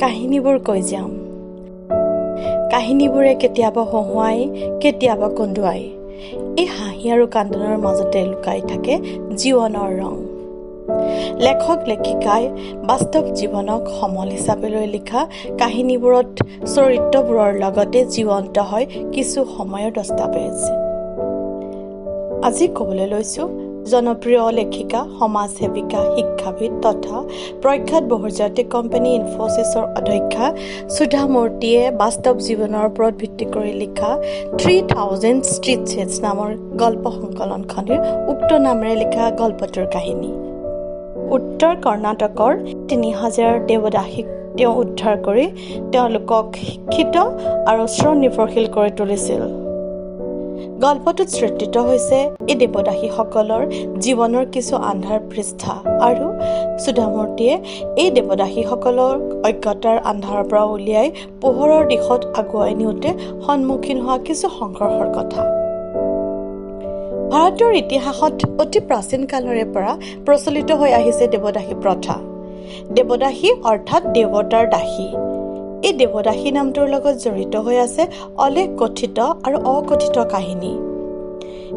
কাহিনীবোৰ কৈ যাম। কাহিনীবোৰে কেতিয়াবা হহুৱাই, কেতিয়াবা কন্দুৱাই। এই হাঁহি আৰু কান্দোনৰ মাজতে লুকাই থাকে জীৱনৰ ৰং। লেখক লেখিকাই বাস্তৱ জীৱনক সমল হিচাপে লৈ লিখা কাহিনীবোৰত চৰিত্ৰবোৰৰ লগতে জীৱন্ত হয় কিছু সময়ৰ দস্তাবেজ। আজি ক'বলৈ লৈছোঁ জনপ্ৰিয় লেখিকা, সমাজ সেৱিকা, শিক্ষাবিদ তথা প্ৰখ্যাত বহুজাতিক কোম্পানী ইনফোচিছৰ অধ্যক্ষা সুধা মূৰ্তিয়ে বাস্তৱ জীৱনৰ ওপৰত ভিত্তি কৰি লিখা 3000 ষ্ট্ৰীট ছেটছ নামৰ গল্প সংকলনখনিৰ উক্ত নামেৰে লিখা গল্পটোৰ কাহিনী। উত্তৰ কৰ্ণাটকৰ 3000 দেৱদাসীক তেওঁ উদ্ধাৰ কৰি তেওঁলোকক শিক্ষিত আৰু স্বনিৰ্ভৰশীল কৰি তুলিছিল। গল্পটোত চিত্ৰিত হৈছে এই দেৱদাসীসকলৰ জীৱনৰ কিছু আন্ধাৰ পৃষ্ঠা আৰু সুধা মূৰ্তিয়ে এই দেৱদাসীসকলৰ অজ্ঞতাৰ আন্ধাৰৰ পৰা উলিয়াই পোহৰৰ দিশত আগুৱাই নিওঁতে সন্মুখীন হোৱা কিছু সংঘৰ্ষৰ কথা। ভাৰতৰ ইতিহাসত অতি প্ৰাচীন কালৰে পৰা প্ৰচলিত হৈ আহিছে দেৱদাসী প্ৰথা। দেৱদাসী অৰ্থাৎ দেৱতাৰ দাসী। এই দেৱদাসী নামটোৰ লগত জড়িত হৈ আছে অলেখ কথিত আৰু অকথিত কাহিনী।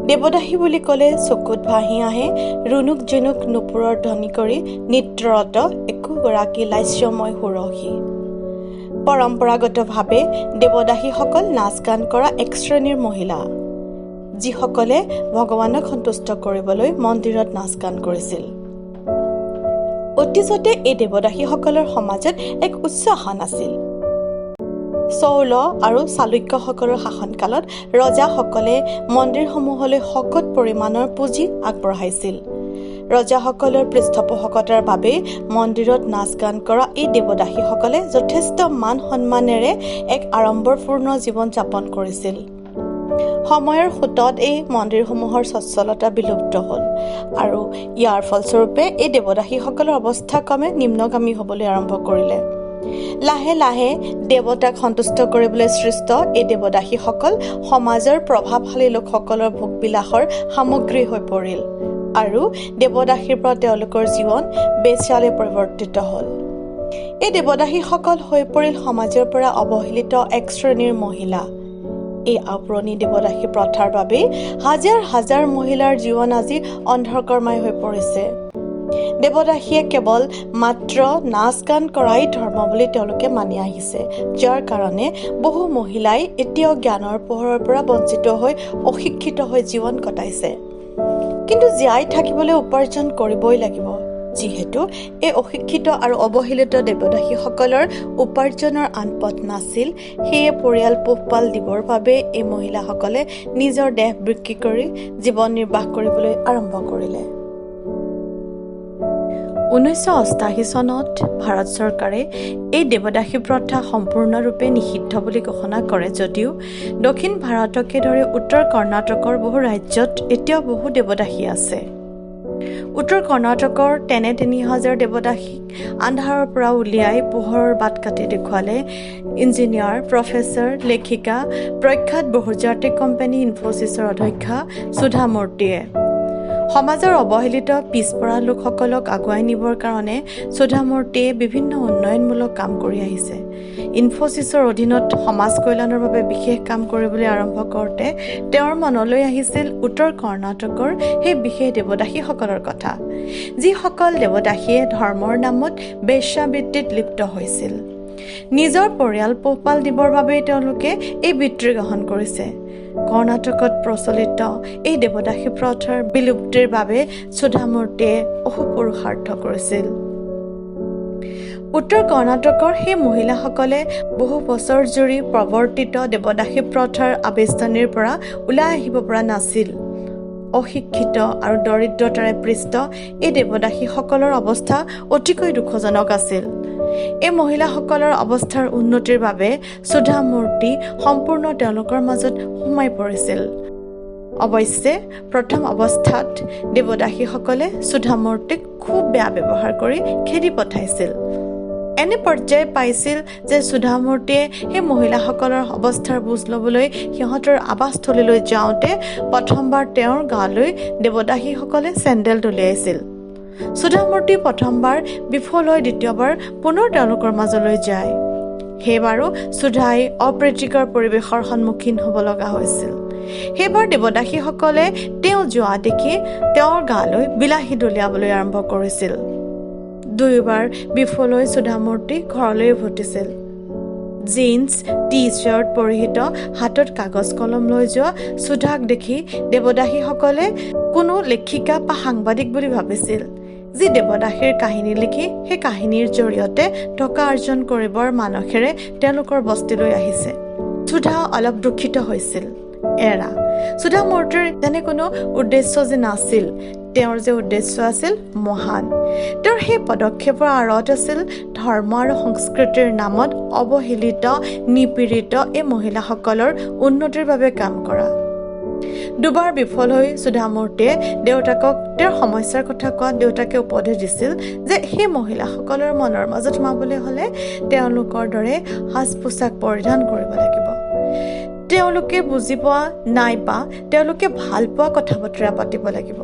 দেৱদাসী বুলি ক'লে চকুত ভাহি আহে ৰুণুক জুনুক নুপুৰৰ ধ্বনি কৰি নৃত্যৰত একোগৰাকী লাস্যময় সুৰসী। পৰম্পৰাগতভাৱে দেৱদাসীসকল নাচ গান কৰা এক শ্ৰেণীৰ মহিলা, যিসকলে ভগৱানক সন্তুষ্ট কৰিবলৈ মন্দিৰত নাচ গান কৰিছিল। অতীজতে এই দেৱদাসীসকলৰ সমাজত এক উচ্চ আসন আছিল। চৌল আৰু চালুক্যসকলৰ শাসনকালত ৰজাসকলে মন্দিৰসমূহলৈ শকত পৰিমাণৰ পুঁজি আগবঢ়াইছিল। ৰজাসকলৰ পৃষ্ঠপোষকতাৰ বাবে মন্দিৰত নাচ গান কৰা এই দেৱদাসীসকলে যথেষ্ট মান সন্মানেৰে এক আড়ম্বৰপূৰ্ণ জীৱন যাপন কৰিছিল। সময়ৰ সোঁতত এই মন্দিৰসমূহৰ সচ্ছলতা বিলুপ্ত হ'ল আৰু ইয়াৰ ফলস্বৰূপে এই দেৱদাসীসকলৰ অৱস্থা ক্ৰমে নিম্নগামী হ'বলৈ আৰম্ভ কৰিলে। লাহে লাহে দেৱতাক সন্তুষ্ট কৰিবলৈ সৃষ্ট এই দেৱদাসীসকল সমাজৰ প্ৰভাৱশালী লোকসকলৰ ভোগবিলাসৰ সামগ্ৰী হৈ পৰিল আৰু দেৱদাসীৰ পৰা তেওঁলোকৰ জীৱন বেশ্যালৈ পৰিৱৰ্তিত হ'ল। এই দেৱদাসীসকল হৈ পৰিল সমাজৰ পৰা অৱহেলিত এক শ্ৰেণীৰ মহিলা। এই আপুৰণি দেৱদাসী প্ৰথাৰ বাবেই হাজাৰ হাজাৰ মহিলাৰ জীৱন আজি অন্ধকাৰময় হৈ পৰিছে। দেৱদাসীয়ে কেৱল মাত্ৰ নাচ গান কৰাই ধৰ্ম বুলি তেওঁলোকে মানি আহিছে, যাৰ কাৰণে বহু মহিলাই এতিয়াও জ্ঞানৰ পোহৰৰ পৰা বঞ্চিত হৈ অশিক্ষিত হৈ জীৱন কটাইছে। কিন্তু জীয়াই থাকিবলৈ উপাৰ্জন কৰিবই লাগিব, যিহেতু এই অশিক্ষিত আৰু অৱহেলিত দেৱদাসীসকলৰ উপাৰ্জনৰ আন পথ নাছিল। সেয়ে পৰিয়াল পোহপাল দিবৰ বাবে এই মহিলাসকলে নিজৰ দেহ বিক্ৰী কৰি জীৱন নিৰ্বাহ কৰিবলৈ আৰম্ভ কৰিলে। 1988 চনত ভাৰত চৰকাৰে এই দেৱদাসী প্ৰথা সম্পূৰ্ণৰূপে নিষিদ্ধ বুলি ঘোষণা কৰে যদিও দক্ষিণ ভাৰতকে ধৰি উত্তৰ কৰ্ণাটকৰ বহু ৰাজ্যত এতিয়াও বহু দেৱদাসী আছে। উত্তৰ কৰ্ণাটকৰ তেনে 3000 দেৱদাসীক আন্ধাৰৰ পৰা উলিয়াই পোহৰৰ বাট কাটি দেখুৱালে ইঞ্জিনিয়াৰ, প্ৰফেচৰ, লেখিকা, প্ৰখ্যাত বহুজাতিক কোম্পানী ইনফোচিছৰ অধ্যক্ষা সুধা মূৰ্তিয়ে। সমাজৰ অৱহেলিত পিছপৰা লোকসকলক আগুৱাই নিবৰ কাৰণে সুধা মূৰ্তিয়ে বিভিন্ন উন্নয়নমূলক কাম কৰি আহিছে। ইনফোচিছৰ অধীনত সমাজ কল্যাণৰ বাবে বিশেষ কাম কৰিবলৈ আৰম্ভ কৰোঁতে তেওঁৰ মনলৈ আহিছিল উত্তৰ কৰ্ণাটকৰ সেই বিশেষ দেৱদাসীসকলৰ কথা, যিসকল দেৱদাসীয়ে ধৰ্মৰ নামত বেশ্যাবৃত্তিত লিপ্ত হৈছিল। নিজৰ পৰিয়াল পোহপাল দিবৰ বাবেই তেওঁলোকে এই বৃত্তি গ্ৰহণ কৰিছে। কৰ্ণাটকত প্ৰচলিত এই দেৱদাসী প্ৰথাৰ বিলুপ্তিৰ বাবে সুধা মূৰ্তিয়ে অহোপুৰুষাৰ্থ কৰিছিল। উত্তৰ কৰ্ণাটকৰ সেই মহিলাসকলে বহু বছৰ জুৰি প্ৰৱৰ্তিত দেৱদাসী প্ৰথাৰ আবেষ্টনীৰ পৰা ওলাই আহিব পৰা নাছিল। অশিক্ষিত আৰু দৰিদ্ৰতাৰে পৃষ্ঠ এই দেৱদাসীসকলৰ অৱস্থা অতিকৈ দুখজনক আছিল। এই মহিলাসকলৰ অৱস্থাৰ উন্নতিৰ বাবে সুধা মূৰ্তি সম্পূৰ্ণ তেওঁলোকৰ মাজত সোমাই পৰিছিল। অৱশ্যে প্ৰথম অৱস্থাত দেৱদাসীসকলে সুধা মূৰ্তিক খুব বেয়া ব্যৱহাৰ কৰি খেদি পঠাইছিল। এনে পৰ্যায় পাইছিল যে সুধা মূৰ্তিয়ে সেই মহিলাসকলৰ অৱস্থাৰ বুজ ল'বলৈ সিহঁতৰ আৱাসস্থলীলৈ যাওঁতে প্ৰথমবাৰ তেওঁৰ গালৈ দেৱদাসীসকলে চেণ্ডেল দলিয়াইছিল। সুধা মূৰ্তি প্ৰথমবাৰ বিফল হৈ দ্বিতীয়বাৰ পুনৰ তেওঁলোকৰ মাজলৈ যায়। সেইবাৰো সুধাই অপ্ৰীতিকৰ পৰিৱেশৰ সন্মুখীন হ'ব লগা হৈছিল। সেইবাৰ দেৱদাসীসকলে তেওঁ যোৱা দেখি তেওঁৰ গালৈ বিলাহী দলিয়াবলৈ আৰম্ভ কৰিছিল। দুয়োবাৰ বিফল হৈ সুধা মূৰ্তি ঘৰলৈ উভতিছিল। জিন্স টি চাৰ্ট পৰিহিত হাতত কাগজ কলম লৈ যোৱা সুধাক দেখি দেৱদাসীসকলে কোনো লেখিকা বা সাংবাদিক বুলি ভাবিছিল, যি দেৱদাসীৰ কাহিনী লিখি সেই কাহিনীৰ জৰিয়তে টকা অৰ্জন কৰিবৰ মানসেৰে তেওঁলোকৰ বস্তিলৈ আহিছে। সুধা অলপ দুখিত হৈছিল। সুধা মূৰ্তিৰ তেনে কোনো উদ্দেশ্য যে নাছিল, তেওঁৰ যে উদ্দেশ্য আছিল মহান। তেওঁৰ সেই পদক্ষেপৰ আঁৰত আছিল ধৰ্ম আৰু সংস্কৃতিৰ নামত অৱহেলিত নিপীড়িত এই মহিলাসকলৰ উন্নতিৰ বাবে কাম কৰা। দুবাৰ বিফল হৈ সুধা মূৰ্তিয়ে দেউতাকক তেওঁৰ সমস্যাৰ কথা কোৱা দেউতাকে উপদেশ দিছিল যে সেই মহিলাসকলৰ মনৰ মাজত সোমাবলৈ হ'লে তেওঁলোকৰ দৰে সাজ পোছাক পৰিধান কৰিব লাগিব। তেওঁলোকে বুজি পোৱা নাইবা তেওঁলোকে ভাল পোৱা কথা বতৰা পাতিব লাগিব।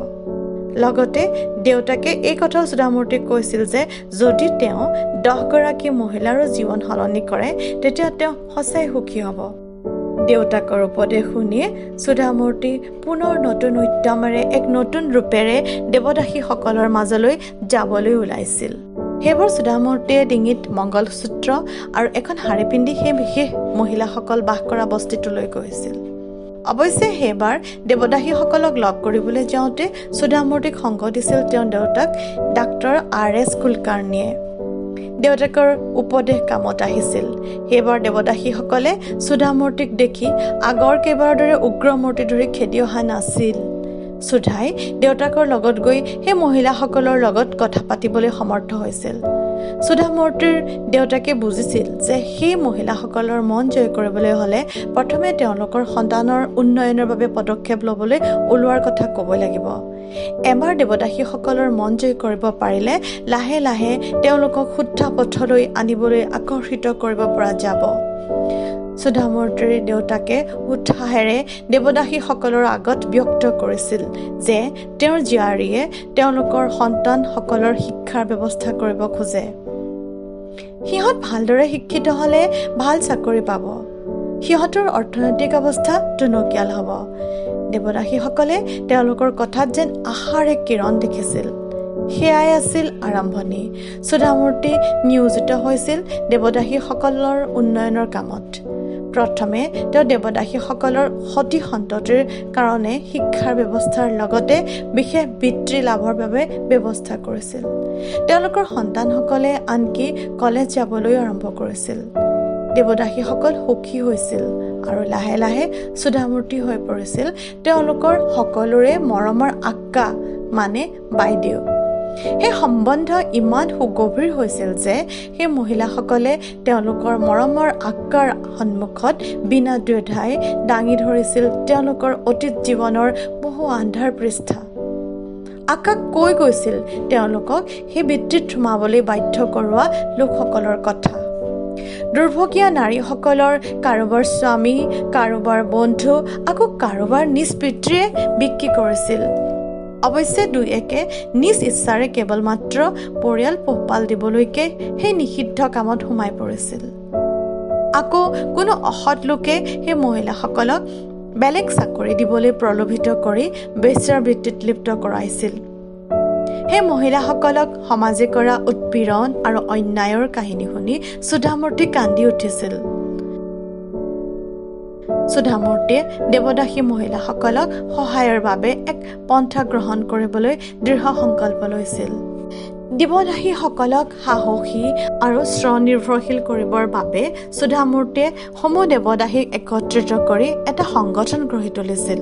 লগতে দেউতাকে এই কথাও সুধা মূৰ্তিক কৈছিল যে যদি তেওঁ 10 গৰাকী মহিলাৰো জীৱন সলনি কৰে তেতিয়া তেওঁ সঁচাই সুখী হ'ব। দেউতাকৰ উপদেশ শুনিয়ে সুধা মূৰ্তি পুনৰ নতুন উদ্যমেৰে এক নতুন ৰূপেৰে দেৱদাসীসকলৰ মাজলৈ যাবলৈ ওলাইছিল। সেইবাৰ সুধা মূৰ্তিয়ে ডিঙিত মংগলসূত্ৰ আৰু এখন শাৰী পিন্ধি সেই বিশেষ মহিলাসকল বাস কৰা বস্তিটোলৈ গৈছিল। অৱশ্যে সেইবাৰ দেৱদাসীসকলক লগ কৰিবলৈ যাওঁতে সুধা মূৰ্তিক সংগ দিছিল তেওঁৰ দেউতাক ডাক্তৰ R.S. কুলকাৰ্ণীয়ে। দেউতাকৰ উপদেশ কামত আহিছিল। সেইবাৰ দেৱদাসীসকলে সুধা মূৰ্তিক দেখি আগৰ কেইবাৰ দৰে উগ্ৰ মূৰ্তি ধৰি খেদি অহা নাছিল। সুধাই দেউতাকৰ লগত গৈ সেই মহিলাসকলৰ লগত কথা পাতিবলৈ সমৰ্থ হৈছিল। সুধা মূৰ্তিৰ দেউতাকে বুজিছিল যে সেই মহিলাসকলৰ মন জয় কৰিবলৈ হ'লে প্ৰথমে তেওঁলোকৰ সন্তানৰ উন্নয়নৰ বাবে পদক্ষেপ ল'বলৈ ওলোৱাৰ কথা ক'ব লাগিব। এবাৰ দেৱদাসীসকলৰ মন জয় কৰিব পাৰিলে লাহে লাহে তেওঁলোকক শুদ্ধ পথলৈ আনিবলৈ আকৰ্ষিত কৰিব পৰা যাব। সুধা মূৰ্তিৰ দেউতাকে উৎসাহেৰে দেৱদাসীসকলৰ আগত ব্যক্ত কৰিছিল যে তেওঁৰ জীয়াৰীয়ে তেওঁলোকৰ সন্তানসকলৰ শিক্ষাৰ ব্যৱস্থা কৰিব খোজে। সিহঁত ভালদৰে শিক্ষিত হ'লে ভাল চাকৰি পাব। সিহঁতৰ অৰ্থনৈতিক অৱস্থা টনকিয়াল হ'ব। দেৱদাসীসকলে তেওঁলোকৰ কথাত যেন আশাৰ এক কিৰণ দেখিছিল। সেয়াই আছিল আৰম্ভণি। সুধা মূৰ্তি নিয়োজিত হৈছিল দেৱদাসীসকলৰ উন্নয়নৰ কামত। প্ৰথমে তেওঁ দেৱদাসীসকলৰ সতি সন্ততিৰ কাৰণে শিক্ষাৰ ব্যৱস্থাৰ লগতে বিশেষ বৃত্তি লাভৰ বাবে ব্যৱস্থা কৰিছিল। তেওঁলোকৰ সন্তানসকলে আনকি কলেজ যাবলৈ আৰম্ভ কৰিছিল। দেৱদাসীসকল সুখী হৈছিল আৰু লাহে লাহে সুধা মূৰ্তি হৈ পৰিছিল তেওঁলোকৰ সকলোৰে মৰমৰ আক্কা মানে বাইদেউ। সেই সম্বন্ধ ইমান সুগভীৰ হৈছিল যে সেই মহিলাসকলে তেওঁলোকৰ মৰমৰ আক্কাৰ সন্মুখত বিনা দ্বিধাই দাঙি ধৰিছিল তেওঁলোকৰ অতীত জীৱনৰ বহু আন্ধাৰ পৃষ্ঠা। আক্কাক কৈ গৈছিল তেওঁলোকক সেই বৃত্তিত সোমাবলৈ বাধ্য কৰোৱা লোকসকলৰ কথা। দুৰ্ভগীয়া নাৰীসকলৰ কাৰোবাৰ স্বামী, কাৰোবাৰ বন্ধু, আকৌ কাৰোবাৰ নিজ পিতৃয়ে বিক্ৰী কৰিছিল। অৱশ্যে দুই একে নিজ ইচ্ছাৰে কেৱল মাত্ৰ পৰিয়াল পোহপাল দিবলৈকে সেই নিষিদ্ধ কামত সোমাই পৰিছিল। আকৌ কোনো অসৎ লোকে সেই মহিলাসকলক বেলেগ চাকৰি দিবলৈ প্ৰলোভিত কৰি বেশ্যাবৃত্তিত লিপ্ত কৰাইছিল। সেই মহিলাসকলক সমাজে কৰা উৎপীড়ন আৰু অন্যায়ৰ কাহিনী শুনি সুধা মূৰ্তি কান্দি উঠিছিল। সুধা মূৰ্তিয়ে দেৱদাসী মহিলাসকলক সহায়ৰ বাবে এক পন্থা গ্ৰহণ কৰিবলৈ দৃঢ় সংকল্প লৈছিল। দেৱদাসীসকলক সাহসী আৰু স্বনিৰ্ভৰশীল কৰিবৰ বাবে সুধা মূৰ্তিয়ে সমূহ দেৱদাসীক একত্ৰিত কৰি এটা সংগঠন গঢ়ি তুলিছিল।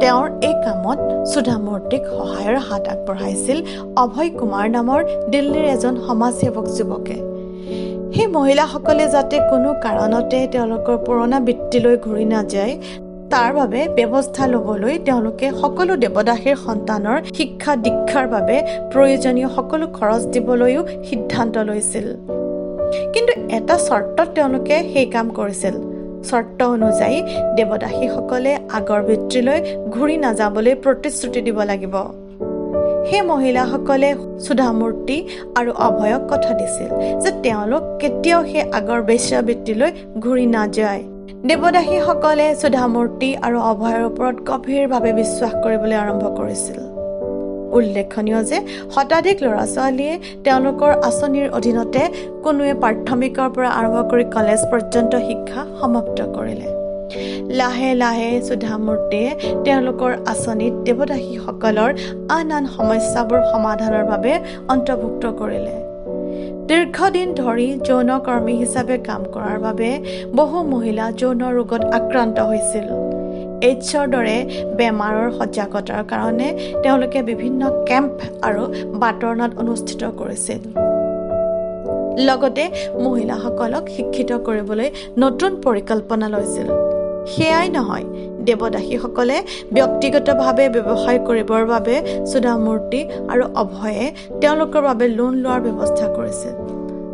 তেওঁৰ এই কামত সুধা মূৰ্তিক সহায়ৰ হাত আগবঢ়াইছিল অভয় কুমাৰ নামৰ দিল্লীৰ এজন সমাজসেৱক যুৱকে। সেই মহিলাসকলে যাতে কোনো কাৰণতে তেওঁলোকৰ পুৰণা বৃত্তিলৈ ঘূৰি নাযায় তাৰ বাবে ব্যৱস্থা ল'বলৈ তেওঁলোকে সকলো দেৱদাসীৰ সন্তানৰ শিক্ষা দীক্ষাৰ বাবে প্ৰয়োজনীয় সকলো খৰচ দিবলৈও সিদ্ধান্ত লৈছিল। কিন্তু এটা চৰ্তত তেওঁলোকে সেই কাম কৰিছিল। চৰ্ত অনুযায়ী দেৱদাসীসকলে আগৰ বৃত্তিলৈ ঘূৰি নাযাবলৈ প্ৰতিশ্ৰুতি দিব লাগিব। সেই মহিলাসকলে সুধা মূৰ্তি আৰু অভয়ক কথা দিছিল যে তেওঁলোক কেতিয়াও সেই আগৰ বেশ্যাবৃত্তিলৈ ঘূৰি নাযায়। দেৱদাসীসকলে সুধা মূৰ্তি আৰু অভয়ৰ ওপৰত গভীৰভাৱে বিশ্বাস কৰিবলৈ আৰম্ভ কৰিছিল। উল্লেখনীয় যে শতাধিক ল'ৰা ছোৱালীয়ে তেওঁলোকৰ আঁচনিৰ অধীনতে কোনোৱে প্ৰাথমিকৰ পৰা আৰম্ভ কৰি কলেজ পৰ্যন্ত শিক্ষা সমাপ্ত কৰিলে। লাহে লাহে সুধা মূৰ্তিয়ে তেওঁলোকৰ আঁচনিত দেৱদাসীসকলৰ আন সমস্যাবোৰ সমাধানৰ বাবে অন্তৰ্ভুক্ত কৰিলে। দীৰ্ঘদিন ধৰি যৌনকৰ্মী হিচাপে কাম কৰাৰ বাবে বহু মহিলা যৌন ৰোগত আক্ৰান্ত হৈছিল। এইডছৰ দৰে বেমাৰৰ সজাগতাৰ কাৰণে তেওঁলোকে বিভিন্ন কেম্প আৰু বাতৰণাত অনুষ্ঠিত কৰিছিল। লগতে মহিলাসকলক শিক্ষিত কৰিবলৈ নতুন পৰিকল্পনা লৈছিল। সেয়াই নহয়, দেৱদাসীসকলে ব্যক্তিগতভাৱে ব্যৱসায় কৰিবৰ বাবে সুধা মূৰ্তি আৰু অভয়ে তেওঁলোকৰ বাবে লোন লোৱাৰ ব্যৱস্থা কৰিছিল।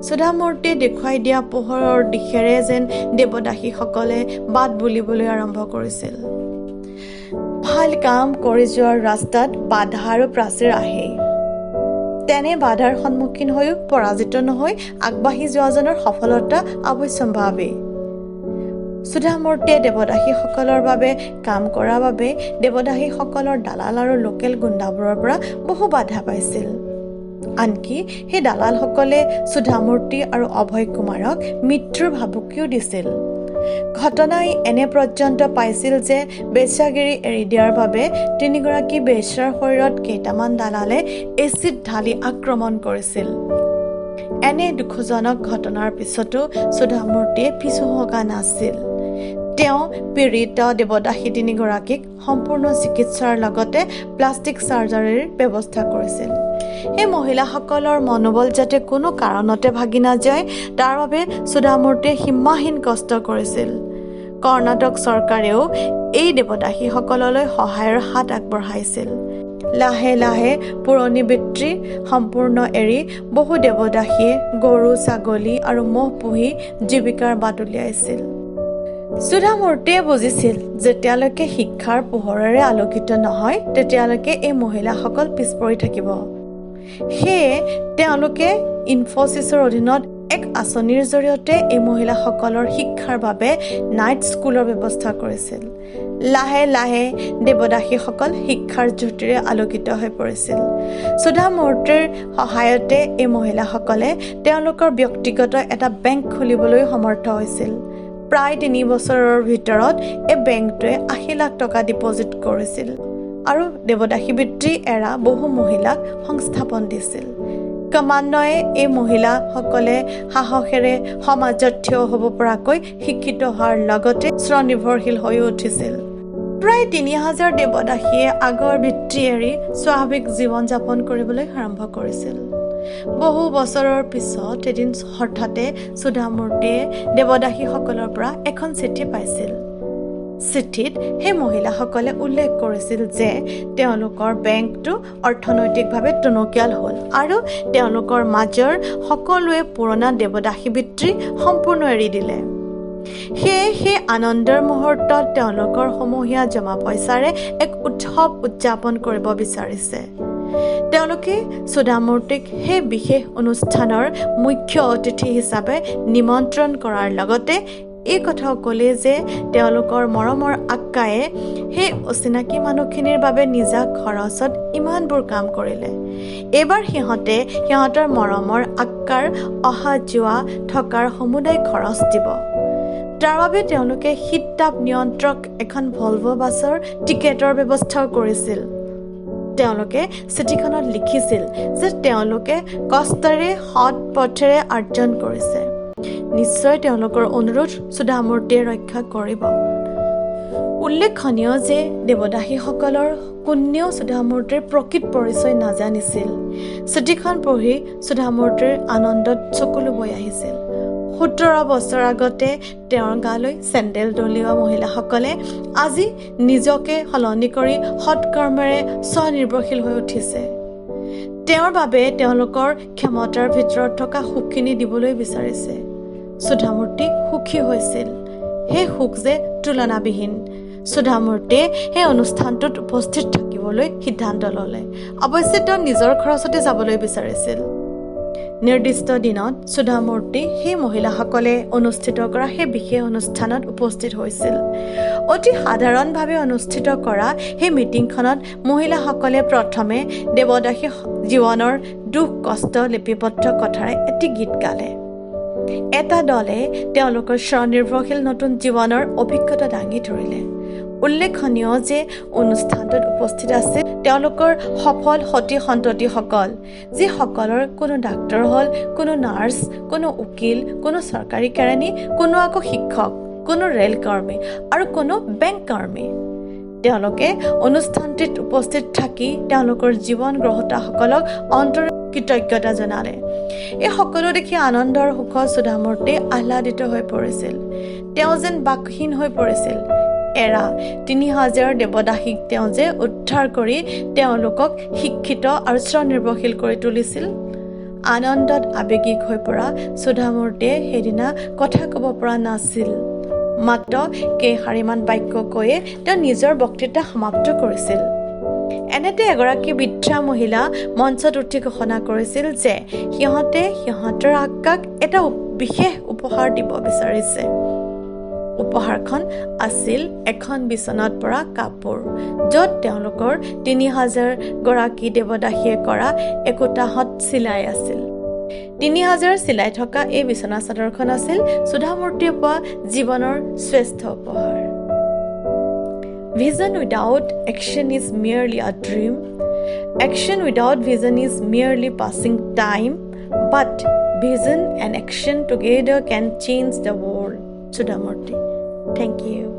সুধা মূৰ্তিয়ে দেখুৱাই দিয়া পোহৰৰ দিশেৰে যেন দেৱদাসীসকলে বাট বুলিবলৈ আৰম্ভ কৰিছিল। ভাল কাম কৰি যোৱাৰ ৰাস্তাত বাধা আৰু প্ৰাচীৰ আহেই। তেনে বাধাৰ সন্মুখীন হৈও পৰাজিত নহৈ আগবাঢ়ি যোৱাজনৰ সফলতা অৱশ্যম্ভাৱী। সুধা মূৰ্তিয়ে দেৱদাসীসকলৰ বাবে কাম কৰাৰ বাবে দেৱদাসীসকলৰ দালাল আৰু লোকেল গুণ্ডাবোৰৰ পৰা বহু বাধা পাইছিল। আনকি সেই দালালসকলে সুধা মূৰ্তি আৰু অভয় কুমাৰক মৃত্যুৰ ভাবুকিও দিছিল। ঘটনাই এনে পৰ্যন্ত পাইছিল যে বেশ্যাগিৰি এৰি দিয়াৰ বাবে 3গৰাকী বেশ্যাৰ শৰীৰত কেইটামান দালালে এচিড ঢালি আক্ৰমণ কৰিছিল। এনে দুখজনক ঘটনাৰ পিছতো সুধা মূৰ্তিয়ে পিছুহকা নাছিল। তেওঁ পীড়িত দেৱদাসী 3গৰাকীক সম্পূৰ্ণ চিকিৎসাৰ লগতে প্লাষ্টিক চাৰ্জাৰীৰ ব্যৱস্থা কৰিছিল। এই মহিলাসকলৰ মনোবল যাতে কোনো কাৰণতে ভাগি নাযায় তাৰ বাবে সুধা মূৰ্তিয়ে সীমাহীন কষ্ট কৰিছিল। কৰ্ণাটক চৰকাৰেও এই দেৱদাসীসকললৈ সহায়ৰ হাত আগবঢ়াইছিল। লাহে লাহে পুৰণি বৃত্তি সম্পূৰ্ণ এৰি বহু দেৱদাসীয়ে গৰু, ছাগলী আৰু ম'হ পুহি জীৱিকাৰ বাট উলিয়াইছিল। সুধা মূৰ্তিয়ে বুজিছিল যেতিয়ালৈকে শিক্ষাৰ পোহৰেৰে আলোকিত নহয় তেতিয়ালৈকে এই মহিলাসকল পিছ পৰি থাকিব। সেয়ে তেওঁলোকে ইনফোচিছৰ অধীনত এক আঁচনিৰ জৰিয়তে এই মহিলাসকলৰ শিক্ষাৰ বাবে নাইট স্কুলৰ ব্যৱস্থা কৰিছিল। লাহে লাহে দেৱদাসীসকল শিক্ষাৰ জ্যোতিৰে আলোকিত হৈ পৰিছিল। সুধা মূৰ্তিৰ সহায়তে এই মহিলাসকলে তেওঁলোকৰ ব্যক্তিগত এটা বেংক খুলিবলৈ সমৰ্থ হৈছিল। প্ৰায় 3 বছৰৰ ভিতৰত এই বেংকটোৱে 80 লাখ টকা ডিপজিট কৰিছিল আৰু দেৱদাসী বৃত্তি এৰা বহু মহিলাক সংস্থাপন দিছিল। ক্ৰমান্বয়ে এই মহিলাসকলে সাহসেৰে সমাজত থিয় হ'ব পৰাকৈ শিক্ষিত হোৱাৰ লগতে স্বনিৰ্ভৰশীল হৈ উঠিছিল। প্ৰায় 3000 দেৱদাসীয়ে আগৰ বৃত্তি এৰি স্বাভাৱিক জীৱন যাপন কৰিবলৈ আৰম্ভ কৰিছিল। বহু বছৰৰ পিছত এদিন হঠাতে সুধা মূৰ্তিয়ে দেৱদাসীসকলৰ পৰা এখন চিঠি পাইছিল। চিঠিত সেই মহিলাসকলে উল্লেখ কৰিছিল যে তেওঁলোকৰ বেংকটো অৰ্থনৈতিকভাৱে টনকিয়াল হ'ল আৰু তেওঁলোকৰ মাজৰ সকলোৱে পুৰণা দেৱদাসী বৃত্তি সম্পূৰ্ণ এৰি দিলে। সেয়ে সেই আনন্দৰ মুহূৰ্তত তেওঁলোকৰ সমূহীয়া জমা পইচাৰে এক উৎসৱ উদযাপন কৰিব বিচাৰিছে। তেওঁলোকে সুধা মূৰ্তিক সেই বিশেষ অনুষ্ঠানৰ মুখ্য অতিথি হিচাপে নিমন্ত্ৰণ কৰাৰ লগতে এই কথাও ক'লে যে তেওঁলোকৰ মৰমৰ আক্কায়ে সেই অচিনাকি মানুহখিনিৰ বাবে নিজা খৰচত ইমানবোৰ কাম কৰিলে। এইবাৰ সিহঁতৰ মৰমৰ আক্কাৰ অহা যোৱা থকাৰ সমুদায় খৰচ দিব। তাৰ বাবে তেওঁলোকে শীত-তাপ নিয়ন্ত্ৰক এখন ভলভো বাছৰ টিকেটৰ ব্যৱস্থাও কৰিছিল। তেওঁলোকে চিঠিখনত লিখিছিল যে তেওঁলোকে কষ্টেৰে সৎ পথেৰে আৰ্জন কৰিছে। নিশ্চয় তেওঁলোকৰ অনুৰোধ সুধা মূৰ্তিয়ে ৰক্ষা কৰিব। উল্লেখনীয় যে দেৱদাসীসকলৰ কোনেও সুধা মূৰ্তিৰ প্ৰকৃত পৰিচয় নাজানিছিল। চিঠিখন পঢ়ি সুধা মূৰ্তিৰ আনন্দত চকুলো বৈ আহিছিল। 17 বছৰ আগতে তেওঁৰ গালৈ চেণ্ডেল দলিওৱা মহিলাসকলে আজি নিজকে সলনি কৰি সৎকৰ্মেৰে স্বনিৰ্ভৰশীল হৈ উঠিছে। তেওঁৰ বাবে তেওঁলোকৰ ক্ষমতাৰ ভিতৰত থকা সুখখিনি দিবলৈ বিচাৰিছে। সুধা মূৰ্তি সুখী হৈছিল। সেই সুখ যে তুলনাবিহীন। সুধা মূৰ্তিয়ে সেই অনুষ্ঠানটোত উপস্থিত থাকিব যাবলৈ সিদ্ধান্ত ল'লে। অৱশ্যে তেওঁ নিজৰ খৰচতে যাবলৈ বিচাৰিছিল। নিৰ্দিষ্ট দিনত সুধা মূৰ্তি সেই মহিলাসকলে অনুষ্ঠিত কৰা সেই বিশেষ অনুষ্ঠানত উপস্থিত হৈছিল। অতি সাধাৰণভাৱে অনুষ্ঠিত কৰা সেই মিটিংখনত মহিলাসকলে প্ৰথমে দেৱদাসী জীৱনৰ দুখ কষ্ট লিপিবদ্ধ কথাৰে এটি গীত গালে। এটা দলে তেওঁলোকৰ স্বনিৰ্ভৰশীল নতুন জীৱনৰ অভিজ্ঞতা দাঙি ধৰিলে। উল্লেখনীয় যে অনুষ্ঠানটোত উপস্থিত আছে তেওঁলোকৰ সফল সতী সন্ততিসকল, যিসকলৰ কোনো ডাক্তৰ হ'ল, কোনো নাৰ্ছ, কোনো উকিল, কোনো চৰকাৰী কেৰাণী, কোনো আকৌ শিক্ষক, কোনো ৰেল কৰ্মী আৰু কোনো বেংক কৰ্মী। তেওঁলোকে অনুষ্ঠানটিত উপস্থিত থাকি তেওঁলোকৰ জীৱন গ্ৰহীতাসকলক অন্তৰৰ কৃতজ্ঞতা জনালে। এই সকলো দেখি আনন্দৰ সুখত সুধা মূৰ্তি আহ্লাদিত হৈ পৰিছিল। তেওঁ যেন বাকহীন হৈ পৰিছিল। ৩,০০০ দেৱদাসীক তেওঁ যে উদ্ধাৰ কৰি তেওঁলোকক শিক্ষিত আৰু স্বনিৰ্ভৰশীল কৰি তুলিছিল। আনন্দত আৱেগিক হৈ পৰা সুধা মূৰ্তিয়ে সেইদিনা কথা ক'ব পৰা নাছিল। মাত্ৰ কেইশাৰীমান বাক্য কৈয়ে তেওঁ নিজৰ বক্তৃতা সমাপ্ত কৰিছিল। এনেতে এগৰাকী বৃদ্ধা মহিলা মঞ্চত উঠি ঘোষণা কৰিছিল যে সিহঁতে সিহঁতৰ আকাক এটা বিশেষ উপহাৰ দিব বিচাৰিছে। উপহাৰখন আছিল এখন বিচনাত পৰা কাপোৰ, য'ত তেওঁলোকৰ ৩,০০০ গৰাকী দেৱদাসীয়ে কৰা একোটাহত চিলাই আছিল। ৩,০০০ চিলাই থকা এই বিচনা চাদৰখন আছিল সুধা মূৰ্তিয়ে পোৱা জীৱনৰ শ্ৰেষ্ঠ উপহাৰ। Vision without action is merely a dream. Action without vision is merely passing time. But vision and action together can change the world. Sudha Murty. Thank you.